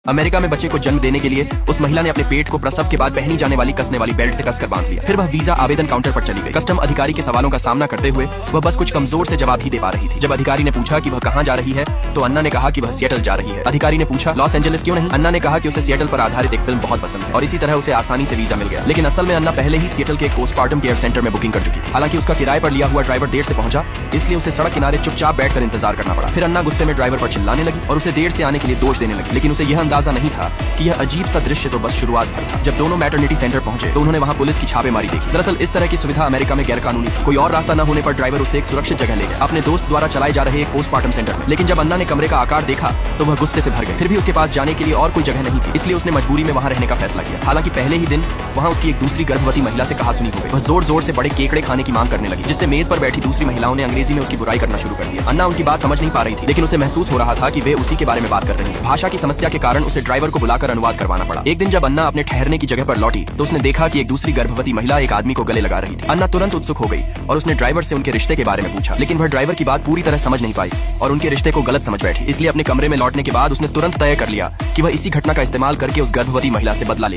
America में बच्चे को जन्म देने के लिए उस महिला ने अपने पेट को प्रसव के बाद पहनी जाने वाली कसने वाली बेल्ट से कसकर बांध लिया। फिर वह वीजा आवेदन काउंटर पर चली गई। कस्टम अधिकारी के सवालों का सामना करते हुए वह बस कुछ कमजोर से जवाब ही दे पा रही थी। जब अधिकारी ने पूछा कि वह कहाँ जा रही है तो अन्ना ने कहा कि वह सिएटल जा रही है। अधिकारी ने पूछा लॉस एंजलिस क्यों नहीं? अन्ना ने कहा कि उसे सिएटल पर आधारित एक फिल्म बहुत पसंद है और इसी तरह उसे आसानी से वीजा मिल गया। लेकिन असल में अन्ना पहले ही सिएटल के पोस्टमार्टम केयर सेंटर में बुकिंग कर चुकी थी। हालांकि उसका किराए पर लिया हुआ ड्राइवर देर से पहुंचा, इसलिए उसे सड़क किनारे चुपचाप बैठकर इंतजार करना पड़ा। फिर अन्ना गुस्से में ड्राइवर पर चिल्लाने लगी और उसे देर से आने के लिए दोष देने लगी। लेकिन उसे यह अंदाजा नहीं था कि यह अजीब सा दृश्य तो बस शुरुआत भर था। जब दोनों मैटरनिटी सेंटर पहुंचे तो उन्होंने वहां पुलिस की छापेमारी देखी। दरअसल इस तरह की सुविधा अमेरिका में गैर कानूनी थी। कोई और रास्ता न होने पर ड्राइवर उसे एक सुरक्षित जगह ले गया, अपने दोस्त द्वारा चलाए जा रहे एक पोस्टमार्टम सेंटर में। लेकिन जब अन्ना ने कमरे का आकार देखा तो वह गुस्से से भर गई। फिर भी उसके पास जाने के लिए और कोई जगह नहीं थी, इसलिए उसने मजबूरी में वहां रहने का फैसला किया। हालांकि पहले ही दिन वहां उसकी एक दूसरी गर्भवती महिला से कहासुनी हो गई। वह जोर जोर से बड़े केकड़े खाने की मांग करने लगी, जिससे मेज पर बैठी दूसरी महिलाओं ने अंग्रेजी में उसकी बुराई करना शुरू कर दिया। अन्ना उनकी बात समझ नहीं पा रही थी, लेकिन उसे महसूस हो रहा था कि वे उसी के बारे में बात कर रही हैं। भाषा की समस्या के कारण उसे ड्राइवर को बुलाकर अनुवाद करवाना पड़ा। एक दिन जब अन्ना अपने ठहरने की जगह पर लौटी तो उसने देखा कि एक दूसरी गर्भवती महिला एक आदमी को गले लगा रही थी। अन्ना तुरंत उत्सुक हो गई और उसने ड्राइवर से उनके रिश्ते के बारे में पूछा, लेकिन वह ड्राइवर की बात पूरी तरह समझ नहीं पाई और उनके रिश्ते को गलत समझ बैठी। इसलिए अपने कमरे में लौटने के बाद उसने तुरंत तय कर लिया कि वह इसी घटना का इस्तेमाल करके उस गर्भवती महिला से बदला लेगी।